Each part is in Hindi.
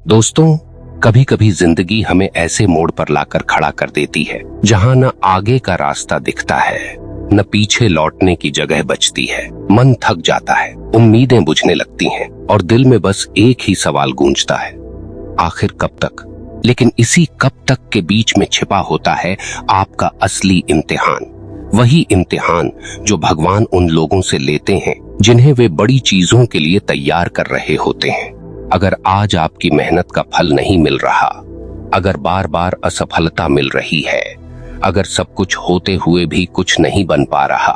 दोस्तों, कभी कभी जिंदगी हमें ऐसे मोड़ पर लाकर खड़ा कर देती है जहां न आगे का रास्ता दिखता है न पीछे लौटने की जगह बचती है। मन थक जाता है, उम्मीदें बुझने लगती हैं और दिल में बस एक ही सवाल गूंजता है, आखिर कब तक। लेकिन इसी कब तक के बीच में छिपा होता है आपका असली इम्तिहान। वही इम्तिहान जो भगवान उन लोगों से लेते हैं जिन्हें वे बड़ी चीजों के लिए तैयार कर रहे होते हैं। अगर आज आपकी मेहनत का फल नहीं मिल रहा, अगर बार बार असफलता मिल रही है, अगर सब कुछ होते हुए भी कुछ नहीं बन पा रहा,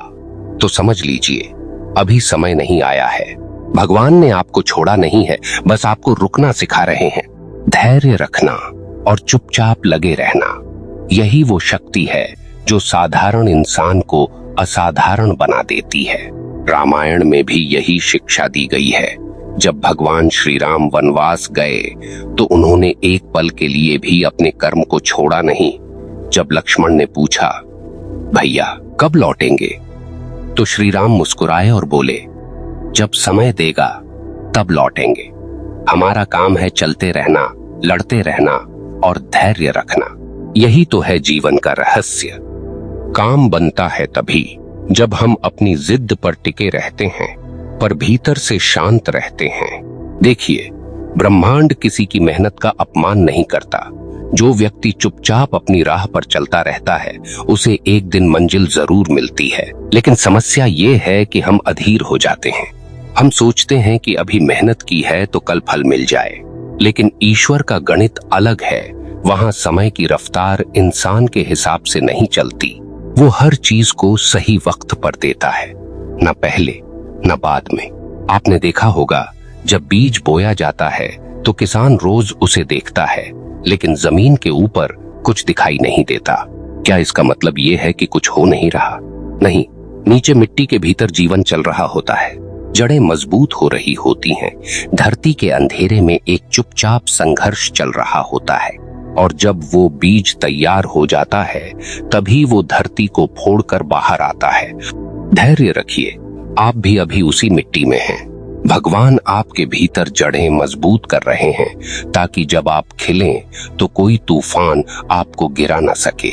तो समझ लीजिए अभी समय नहीं आया है। भगवान ने आपको छोड़ा नहीं है, बस आपको रुकना सिखा रहे हैं। धैर्य रखना और चुपचाप लगे रहना, यही वो शक्ति है जो साधारण इंसान को असाधारण बना देती है। रामायण में भी यही शिक्षा दी गई है। जब भगवान श्री राम वनवास गए तो उन्होंने एक पल के लिए भी अपने कर्म को छोड़ा नहीं। जब लक्ष्मण ने पूछा, भैया कब लौटेंगे, तो श्री राम मुस्कुराए और बोले, जब समय देगा तब लौटेंगे। हमारा काम है चलते रहना, लड़ते रहना और धैर्य रखना। यही तो है जीवन का रहस्य। काम बनता है तभी जब हम अपनी जिद पर टिके रहते हैं, पर भीतर से शांत रहते हैं। देखिए, ब्रह्मांड किसी की मेहनत का अपमान नहीं करता। जो व्यक्ति चुपचाप अपनी राह पर चलता रहता है उसे एक दिन मंजिल जरूर मिलती है। लेकिन समस्या ये है कि हम अधीर हो जाते हैं। हम सोचते हैं कि अभी मेहनत की है तो कल फल मिल जाए, लेकिन ईश्वर का गणित अलग है। वहां समय की रफ्तार इंसान के हिसाब से नहीं चलती। वो हर चीज को सही वक्त पर देता है, न पहले न बाद में। आपने देखा होगा, जब बीज बोया जाता है तो किसान रोज उसे देखता है, लेकिन जमीन के ऊपर कुछ दिखाई नहीं देता। क्या इसका मतलब ये है कि कुछ हो नहीं रहा? नहीं, नीचे मिट्टी के भीतर जीवन चल रहा होता है। जड़ें मजबूत हो रही होती हैं। धरती के अंधेरे में एक चुपचाप संघर्ष चल रहा होता है, और जब वो बीज तैयार हो जाता है तभी वो धरती को फोड़कर बाहर आता है। धैर्य रखिए, आप भी अभी उसी मिट्टी में हैं। भगवान आपके भीतर जड़ें मजबूत कर रहे हैं ताकि जब आप खिलें तो कोई तूफान आपको गिरा न सके।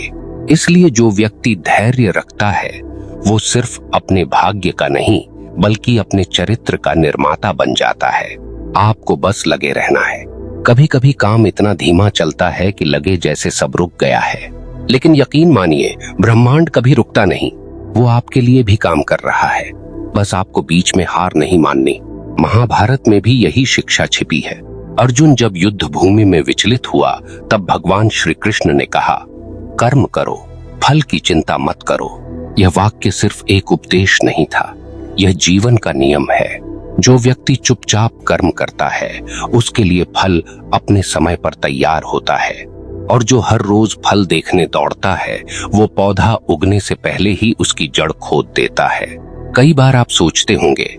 इसलिए जो व्यक्ति धैर्य रखता है वो सिर्फ अपने भाग्य का नहीं बल्कि अपने चरित्र का निर्माता बन जाता है। आपको बस लगे रहना है। कभी कभी काम इतना धीमा चलता है कि लगे जैसे सब रुक गया है, लेकिन यकीन मानिए ब्रह्मांड कभी रुकता नहीं। वो आपके लिए भी काम कर रहा है, बस आपको बीच में हार नहीं माननी। महाभारत में भी यही शिक्षा छिपी है। अर्जुन जब युद्ध भूमि में विचलित हुआ तब भगवान श्री कृष्ण ने कहा, कर्म करो, फल की चिंता मत करो। यह वाक्य सिर्फ एक उपदेश नहीं था, यह जीवन का नियम है। जो व्यक्ति चुपचाप कर्म करता है उसके लिए फल अपने समय पर तैयार होता है, और जो हर रोज फल देखने दौड़ता है वो पौधा उगने से पहले ही उसकी जड़ खोद देता है। कई बार आप सोचते होंगे,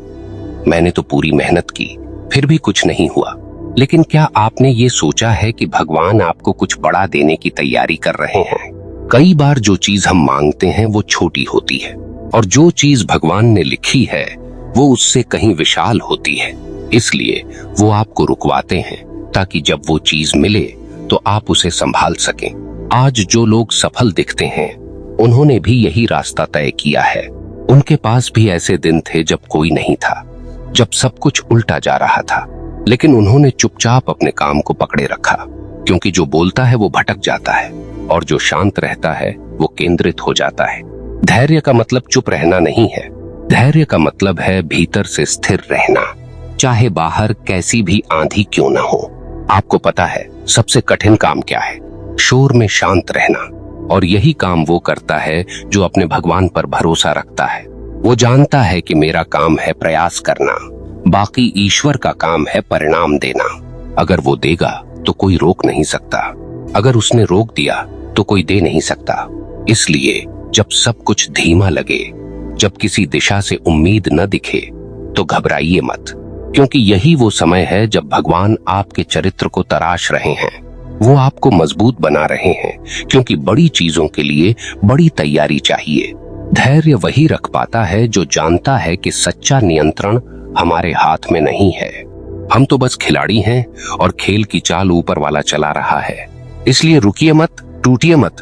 मैंने तो पूरी मेहनत की फिर भी कुछ नहीं हुआ। लेकिन क्या आपने ये सोचा है कि भगवान आपको कुछ बड़ा देने की तैयारी कर रहे हैं? कई बार जो चीज हम मांगते हैं वो छोटी होती है, और जो चीज भगवान ने लिखी है वो उससे कहीं विशाल होती है। इसलिए वो आपको रुकवाते हैं ताकि जब वो चीज मिले तो आप उसे संभाल सकें। आज जो लोग सफल दिखते हैं उन्होंने भी यही रास्ता तय किया है। उनके पास भी ऐसे दिन थे जब कोई नहीं था, जब सब कुछ उल्टा जा रहा था, लेकिन उन्होंने चुपचाप अपने काम को पकड़े रखा। क्योंकि जो बोलता है वो भटक जाता है, और जो शांत रहता है वो केंद्रित हो जाता है। धैर्य का मतलब चुप रहना नहीं है। धैर्य का मतलब है भीतर से स्थिर रहना, चाहे बाहर कैसी भी आंधी क्यों ना हो। आपको पता है सबसे कठिन काम क्या है? शोर में शांत रहना। और यही काम वो करता है जो अपने भगवान पर भरोसा रखता है। वो जानता है कि मेरा काम है प्रयास करना, बाकी ईश्वर का काम है परिणाम देना। अगर वो देगा तो कोई रोक नहीं सकता, अगर उसने रोक दिया तो कोई दे नहीं सकता। इसलिए जब सब कुछ धीमा लगे, जब किसी दिशा से उम्मीद न दिखे, तो घबराइए मत, क्योंकि यही वो समय है जब भगवान आपके चरित्र को तराश रहे हैं। वो आपको मजबूत बना रहे हैं, क्योंकि बड़ी चीजों के लिए बड़ी तैयारी चाहिए। धैर्य वही रख पाता है जो जानता है कि सच्चा नियंत्रण हमारे हाथ में नहीं है। हम तो बस खिलाड़ी हैं और खेल की चाल ऊपर वाला चला रहा है। इसलिए रुकिए मत, टूटिए मत,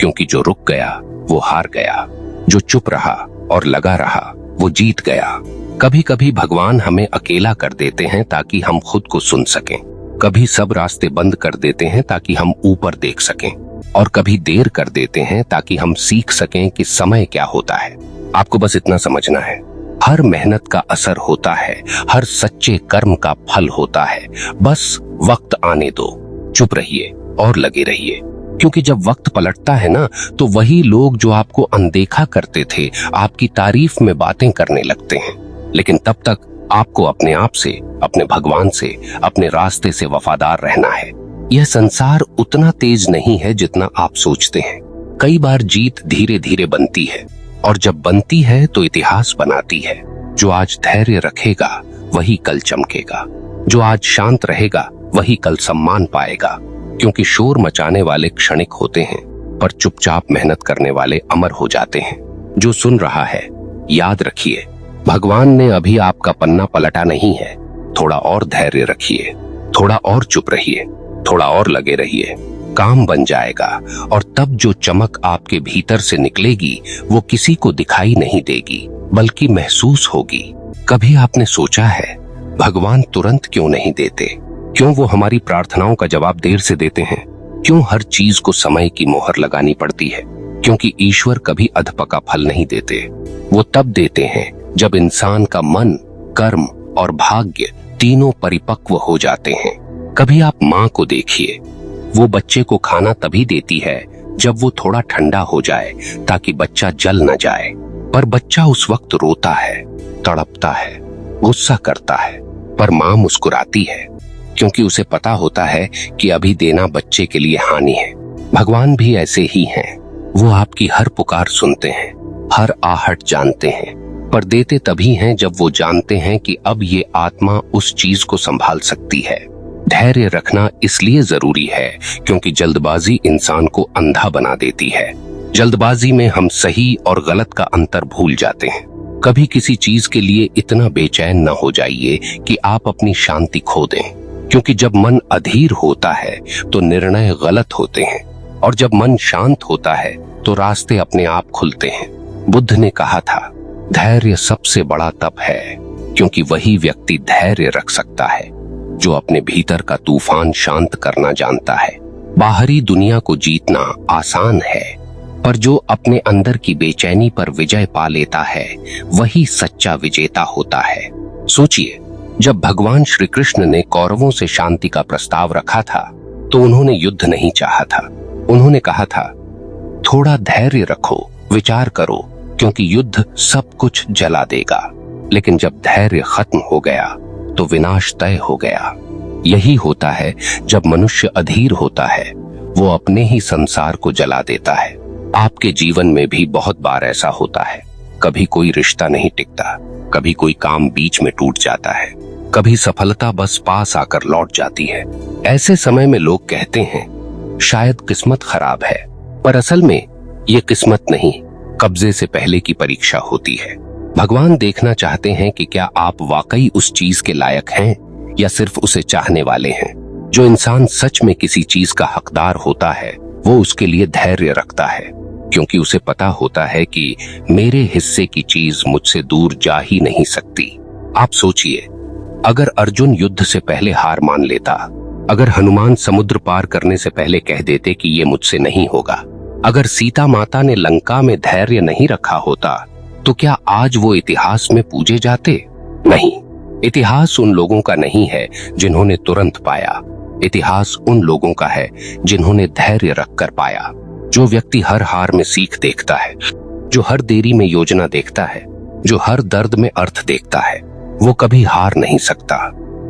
क्योंकि जो रुक गया वो हार गया, जो चुप रहा और लगा रहा वो जीत गया। कभी कभी भगवान हमें अकेला कर देते हैं ताकि हम खुद को सुन सकें, कभी सब रास्ते बंद कर देते हैं ताकि हम ऊपर देख सकें, और कभी देर कर देते हैं ताकि हम सीख सकें कि समय क्या होता है। आपको बस इतना समझना है, हर मेहनत का असर होता है, हर सच्चे कर्म का फल होता है। बस वक्त आने दो, चुप रहिए और लगे रहिए, क्योंकि जब वक्त पलटता है ना, तो वही लोग जो आपको अनदेखा करते थे आपकी तारीफ में बातें करने लगते हैं। लेकिन तब तक आपको अपने आप से, अपने भगवान से, अपने रास्ते से वफादार रहना है। यह संसार उतना तेज नहीं है जितना आप सोचते हैं। कई बार जीत धीरे धीरे बनती है, और जब बनती है तो इतिहास बनाती है। जो आज धैर्य रखेगा वही कल चमकेगा, जो आज शांत रहेगा वही कल सम्मान पाएगा। क्योंकि शोर मचाने वाले क्षणिक होते हैं, पर चुपचाप मेहनत करने वाले अमर हो जाते हैं। जो सुन रहा है, याद रखिए, भगवान ने अभी आपका पन्ना पलटा नहीं है। थोड़ा और धैर्य रखिए, थोड़ा और चुप रहिए, थोड़ा और लगे रहिए, काम बन जाएगा। और तब जो चमक आपके भीतर से निकलेगी वो किसी को दिखाई नहीं देगी, बल्कि महसूस होगी। कभी आपने सोचा है भगवान तुरंत क्यों नहीं देते? क्यों वो हमारी प्रार्थनाओं का जवाब देर से देते हैं? क्यों हर चीज को समय की मोहर लगानी पड़ती है? क्योंकि ईश्वर कभी अधपका फल नहीं देते। वो तब देते हैं जब इंसान का मन, कर्म और भाग्य तीनों परिपक्व हो जाते हैं। कभी आप माँ को देखिए, वो बच्चे को खाना तभी देती है जब वो थोड़ा ठंडा हो जाए, ताकि बच्चा जल न जाए। पर बच्चा उस वक्त रोता है, तड़पता है, गुस्सा करता है, पर माँ मुस्कुराती है, क्योंकि उसे पता होता है कि अभी देना बच्चे के लिए हानि है। भगवान भी ऐसे ही हैं। वो आपकी हर पुकार सुनते हैं, हर आहट जानते हैं, पर देते तभी हैं जब वो जानते हैं कि अब ये आत्मा उस चीज को संभाल सकती है। धैर्य रखना इसलिए जरूरी है क्योंकि जल्दबाजी इंसान को अंधा बना देती है। जल्दबाजी में हम सही और गलत का अंतर भूल जाते हैं। कभी किसी चीज के लिए इतना बेचैन न हो जाइए कि आप अपनी शांति खो दें, क्योंकि जब मन अधीर होता है तो निर्णय गलत होते हैं, और जब मन शांत होता है तो रास्ते अपने आप खुलते हैं। बुद्ध ने कहा था, धैर्य सबसे बड़ा तप है, क्योंकि वही व्यक्ति धैर्य रख सकता है जो अपने भीतर का तूफान शांत करना जानता है। बाहरी दुनिया को जीतना आसान है, पर जो अपने अंदर की बेचैनी पर विजय पा लेता है वही सच्चा विजेता होता है। सोचिए, जब भगवान श्री कृष्ण ने कौरवों से शांति का प्रस्ताव रखा था तो उन्होंने युद्ध नहीं चाहा था। उन्होंने कहा था, थोड़ा धैर्य रखो, विचार करो, क्योंकि युद्ध सब कुछ जला देगा। लेकिन जब धैर्य खत्म हो गया तो विनाश तय हो गया। यही होता है जब मनुष्य अधीर होता है, वो अपने ही संसार को जला देता है। आपके जीवन में भी बहुत बार ऐसा होता है। कभी कोई रिश्ता नहीं टिकता, कभी कोई काम बीच में टूट जाता है, कभी सफलता बस पास आकर लौट जाती है। ऐसे समय में लोग कहते हैं शायद किस्मत खराब है, पर असल में ये किस्मत नहीं, कब्जे से पहले की परीक्षा होती है। भगवान देखना चाहते हैं कि क्या आप वाकई उस चीज के लायक हैं या सिर्फ उसे चाहने वाले हैं। जो इंसान सच में किसी चीज का हकदार होता है वो उसके लिए धैर्य रखता है, क्योंकि उसे पता होता है कि मेरे हिस्से की चीज मुझसे दूर जा ही नहीं सकती। आप सोचिए, अगर अर्जुन युद्ध से पहले हार मान लेता, अगर हनुमान समुद्र पार करने से पहले कह देते कि ये मुझसे नहीं होगा, अगर सीता माता ने लंका में धैर्य नहीं रखा होता, तो क्या आज वो इतिहास में पूजे जाते? नहीं। इतिहास उन लोगों का नहीं है जिन्होंने तुरंत पाया, इतिहास उन लोगों का है जिन्होंने धैर्य रखकर पाया। जो व्यक्ति हर हार में सीख देखता है, जो हर देरी में योजना देखता है, जो हर दर्द में अर्थ देखता है, वो कभी हार नहीं सकता,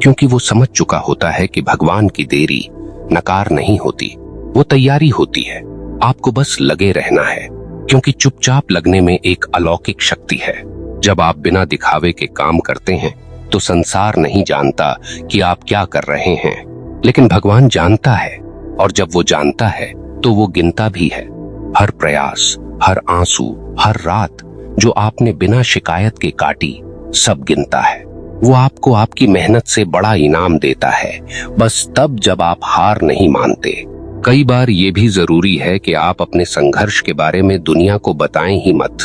क्योंकि वो समझ चुका होता है कि भगवान की देरी नकार नहीं होती, वो तैयारी होती है। आपको बस लगे रहना है, क्योंकि चुपचाप लगने में एक अलौकिक शक्ति है। जब आप बिना दिखावे के काम करते हैं तो संसार नहीं जानता कि आप क्या कर रहे हैं, लेकिन भगवान जानता है, और जब वो जानता है तो वो गिनता भी है। हर प्रयास, हर आंसू, हर रात जो आपने बिना शिकायत के काटी, सब गिनता है। वो आपको आपकी मेहनत से बड़ा इनाम देता है, बस तब जब आप हार नहीं मानते। कई बार ये भी जरूरी है कि आप अपने संघर्ष के बारे में दुनिया को बताएं ही मत,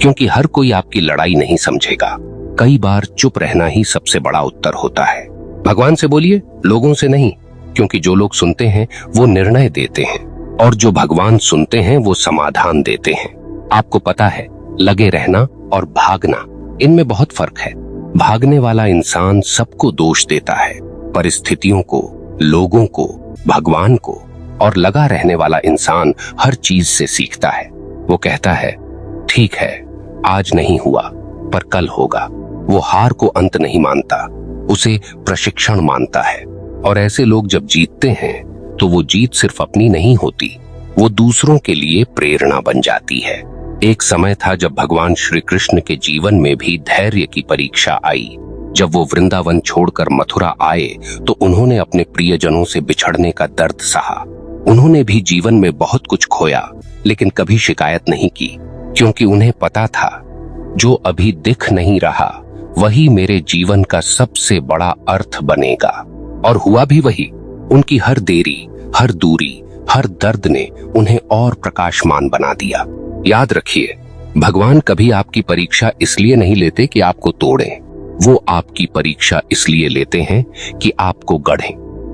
क्योंकि हर कोई आपकी लड़ाई नहीं समझेगा। कई बार चुप रहना ही सबसे बड़ा उत्तर होता है। भगवान से बोलिए, लोगों से नहीं, क्योंकि जो लोग सुनते हैं वो निर्णय देते हैं और जो भगवान सुनते हैं वो समाधान देते हैं। आपको पता है, लगे रहना और भागना, इनमें बहुत फर्क है। भागने वाला इंसान सबको दोष देता है, परिस्थितियों को, लोगों को, भगवान को, और लगा रहने वाला इंसान हर चीज से सीखता है। वो कहता है, ठीक है, आज नहीं हुआ पर कल होगा। वो हार को अंत नहीं मानता, उसे प्रशिक्षण मानता है। और ऐसे लोग जब जीतते हैं तो वो जीत सिर्फ अपनी नहीं होती, वो दूसरों के लिए प्रेरणा बन जाती है। एक समय था जब भगवान श्री कृष्ण के जीवन में भी धैर्य की परीक्षा आई। जब वो वृंदावन छोड़कर मथुरा आए तो उन्होंने अपने प्रियजनों से बिछड़ने का दर्द सहा। उन्होंने भी जीवन में बहुत कुछ खोया, लेकिन कभी शिकायत नहीं की, क्योंकि उन्हें पता था जो अभी दिख नहीं रहा वही मेरे जीवन का सबसे बड़ा अर्थ बनेगा। और हुआ भी वही। उनकी हर देरी, हर दूरी, हर दर्द ने उन्हें और प्रकाशमान बना दिया। याद रखिए, भगवान कभी आपकी परीक्षा इसलिए नहीं लेते कि आपको तोड़ें, वो आपकी परीक्षा इसलिए लेते हैं कि आपको गढ़ें,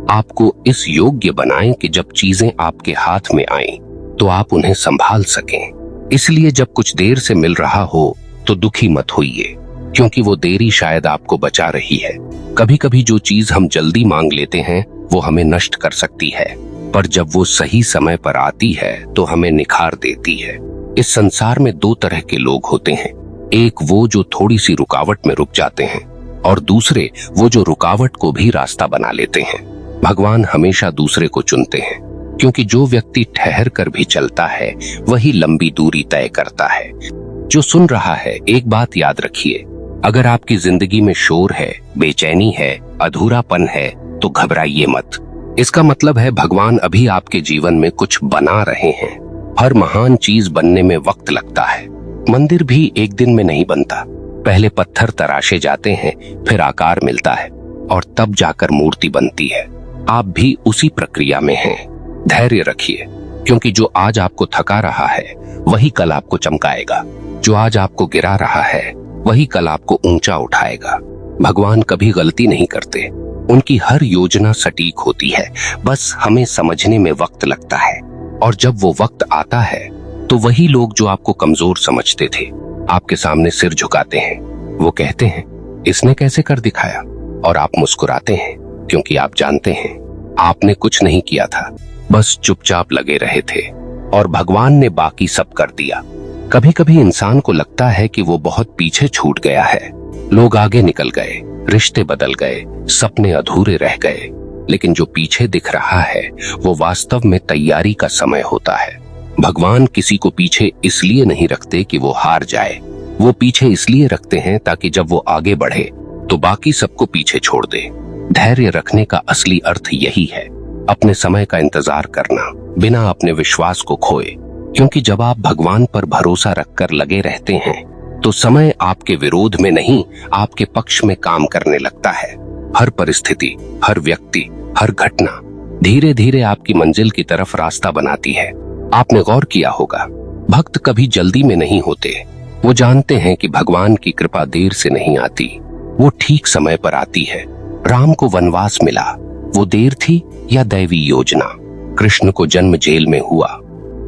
आपको इस योग्य बनाएं कि जब चीजें आपके हाथ में आएं तो आप उन्हें संभाल सकें। इसलिए जब कुछ देर से मिल रहा हो तो दुखी मत होइए, क्योंकि वो देरी शायद आपको बचा रही है। कभी कभी जो चीज हम जल्दी मांग लेते हैं वो हमें नष्ट कर सकती है, पर जब वो सही समय पर आती है तो हमें निखार देती है। इस संसार में दो तरह के लोग होते हैं, एक वो जो थोड़ी सी रुकावट में रुक जाते हैं और दूसरे वो जो रुकावट को भी रास्ता बना लेते हैं। भगवान हमेशा दूसरे को चुनते हैं, क्योंकि जो व्यक्ति ठहर कर भी चलता है वही लंबी दूरी तय करता है। जो सुन रहा है, एक बात याद रखिए, अगर आपकी जिंदगी में शोर है, बेचैनी है, अधूरापन है, तो घबराइए मत। इसका मतलब है भगवान अभी आपके जीवन में कुछ बना रहे हैं। हर महान चीज बनने में वक्त लगता है। मंदिर भी एक दिन में नहीं बनता। पहले पत्थर तराशे जाते हैं, फिर आकार मिलता है और तब जाकर मूर्ति बनती है। आप भी उसी प्रक्रिया में हैं। धैर्य रखिए, क्योंकि जो आज आपको थका रहा है वही कल आपको चमकाएगा। जो आज आपको गिरा रहा है वही कल आपको ऊंचा उठाएगा। भगवान कभी गलती नहीं करते, उनकी हर योजना सटीक होती है, बस हमें समझने में वक्त लगता है। और जब वो वक्त आता है तो वही लोग जो आपको कमजोर समझते थे आपके सामने सिर झुकाते हैं। वो कहते हैं, इसने कैसे कर दिखाया, और आप मुस्कुराते हैं, क्योंकि आप जानते हैं आपने कुछ नहीं किया था, बस चुपचाप लगे रहे थे और भगवान ने बाकी सब कर दिया। कभी कभी इंसान को लगता है कि वो बहुत पीछे छूट गया है, लोग आगे निकल गए, रिश्ते बदल गए, सपने अधूरे रह गए, लेकिन जो पीछे दिख रहा है वो वास्तव में तैयारी का समय होता है। भगवान किसी को पीछे इसलिए नहीं रखते कि वो हार जाए, वो पीछे इसलिए रखते हैं ताकि जब वो आगे बढ़े तो बाकी सबको पीछे छोड़ दे। धैर्य रखने का असली अर्थ यही है, अपने समय का इंतजार करना, बिना अपने विश्वास को खोए। क्योंकि जब आप भगवान पर भरोसा रखकर लगे रहते हैं तो समय आपके विरोध में नहीं, आपके पक्ष में काम करने लगता है। हर परिस्थिति, हर व्यक्ति, हर घटना धीरे धीरे आपकी मंजिल की तरफ रास्ता बनाती है। आपने गौर किया होगा, भक्त कभी जल्दी में नहीं होते। वो जानते हैं कि भगवान की कृपा देर से नहीं आती, वो ठीक समय पर आती है। राम को वनवास मिला, वो देर थी या दैवी योजना? कृष्ण को जन्म जेल में हुआ,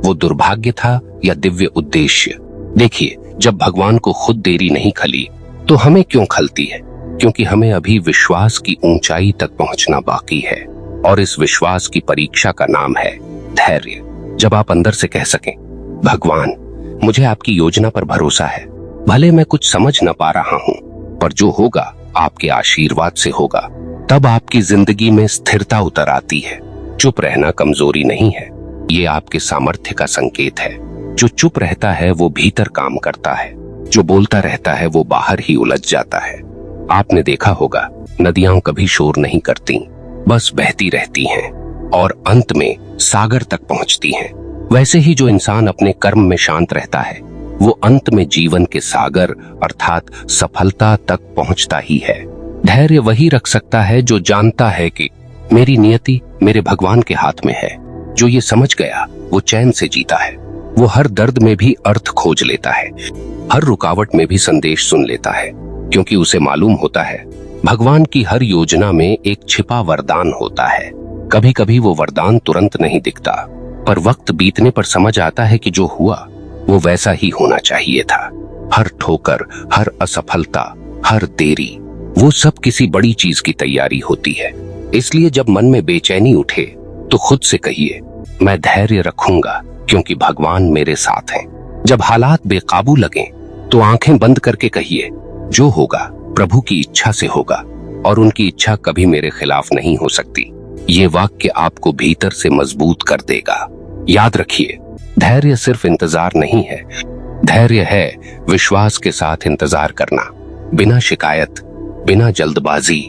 वो दुर्भाग्य था या दिव्य उद्देश्य? देखिए, जब भगवान को खुद देरी नहीं खली तो हमें क्यों खलती है? क्योंकि हमें अभी विश्वास की ऊंचाई तक पहुंचना बाकी है, और इस विश्वास की परीक्षा का नाम है धैर्य। जब आप अंदर से कह सकें, भगवान, मुझे आपकी योजना पर भरोसा है, भले मैं कुछ समझ न पा रहा हूं, पर जो होगा आपके आशीर्वाद से होगा, तब आपकी जिंदगी में स्थिरता उतर आती है। चुप रहना कमजोरी नहीं है, ये आपके सामर्थ्य का संकेत है। जो चुप रहता है वो भीतर काम करता है, जो बोलता रहता है वो बाहर ही उलझ जाता है। आपने देखा होगा, नदियां कभी शोर नहीं करती, बस बहती रहती हैं और अंत में सागर तक पहुंचती हैं। वैसे ही जो इंसान अपने कर्म में शांत रहता है वो अंत में जीवन के सागर अर्थात सफलता तक पहुंचता ही है। धैर्य वही रख सकता है जो जानता है कि मेरी नियति मेरे भगवान के हाथ में है। जो ये समझ गया वो चैन से जीता है। वो हर दर्द में भी अर्थ खोज लेता है, हर रुकावट में भी संदेश सुन लेता है, क्योंकि उसे मालूम होता है भगवान की हर योजना में एक छिपा वरदान होता है। कभी कभी वो वरदान तुरंत नहीं दिखता, पर वक्त बीतने पर समझ आता है कि जो हुआ वो वैसा ही होना चाहिए था। हर ठोकर, हर असफलता, हर देरी, वो सब किसी बड़ी चीज की तैयारी होती है। इसलिए जब मन में बेचैनी उठे तो खुद से कहिए, मैं धैर्य रखूंगा क्योंकि भगवान मेरे साथ हैं। जब हालात बेकाबू लगें तो आंखें बंद करके कहिए, जो होगा प्रभु की इच्छा से होगा और उनकी इच्छा कभी मेरे खिलाफ नहीं हो सकती। ये वाक्य आपको भीतर से मजबूत कर देगा। याद रखिए, धैर्य सिर्फ इंतजार नहीं है, धैर्य है विश्वास के साथ इंतजार करना, बिना शिकायत, बिना जल्दबाजी,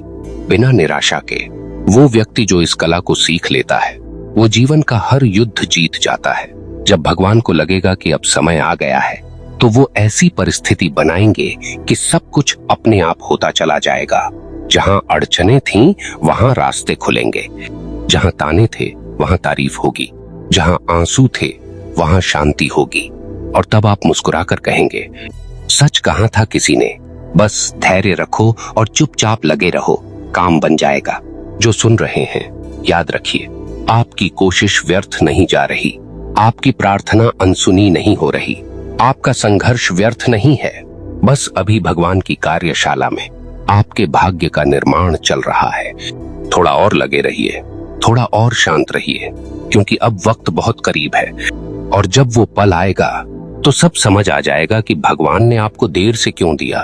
बिना निराशा के। वो व्यक्ति जो इस कला को सीख लेता है वो जीवन का हर युद्ध जीत जाता है। जब भगवान को लगेगा कि अब समय आ गया है तो वो ऐसी परिस्थिति बनाएंगे कि सब कुछ अपने आप होता चला जाएगा। जहां अड़चने थीं वहां रास्ते खुलेंगे, जहां ताने थे वहां तारीफ होगी, जहां आंसू थे वहां शांति होगी। और तब आप मुस्कुराकर कहेंगे, सच कहा था किसी ने, बस धैर्य रखो और चुपचाप लगे रहो, काम बन जाएगा। जो सुन रहे हैं, याद रखिए, आपकी कोशिश व्यर्थ नहीं जा रही, आपकी प्रार्थना अनसुनी नहीं हो रही, आपका संघर्ष व्यर्थ नहीं है। बस अभी भगवान की कार्यशाला में आपके भाग्य का निर्माण चल रहा है। थोड़ा और लगे रहिए, थोड़ा और शांत रहिए, क्योंकि अब वक्त बहुत करीब है। और जब वो पल आएगा तो सब समझ आ जाएगा कि भगवान ने आपको देर से क्यों दिया,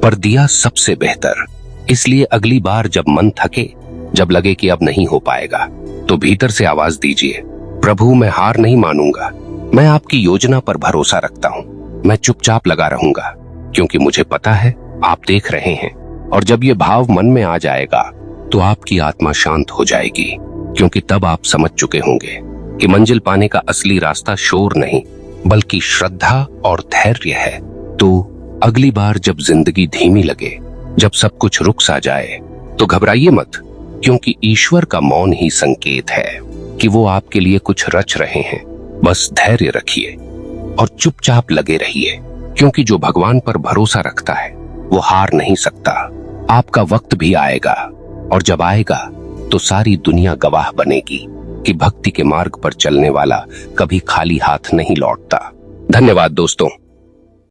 पर दिया सबसे बेहतर। इसलिए अगली बार जब मन थके, जब लगे कि अब नहीं हो पाएगा, तो भीतर से आवाज दीजिए, प्रभु मैं हार नहीं मानूंगा, मैं आपकी योजना पर भरोसा रखता हूँ, मैं चुपचाप लगा रहूंगा, क्योंकि मुझे पता है आप देख रहे हैं। और जब ये भाव मन में आ जाएगा तो आपकी आत्मा शांत हो जाएगी, क्योंकि तब आप समझ चुके होंगे कि मंजिल पाने का असली रास्ता शोर नहीं बल्कि श्रद्धा और धैर्य है। तो अगली बार जब जिंदगी धीमी लगे, जब सब कुछ रुक सा जाए, तो घबराइए मत, क्योंकि ईश्वर का मौन ही संकेत है कि वो आपके लिए कुछ रच रहे हैं। बस धैर्य रखिए और चुपचाप लगे रहिए, क्योंकि जो भगवान पर भरोसा रखता है वो हार नहीं सकता। आपका वक्त भी आएगा, और जब आएगा तो सारी दुनिया गवाह बनेगी कि भक्ति के मार्ग पर चलने वाला कभी खाली हाथ नहीं लौटता। धन्यवाद दोस्तों।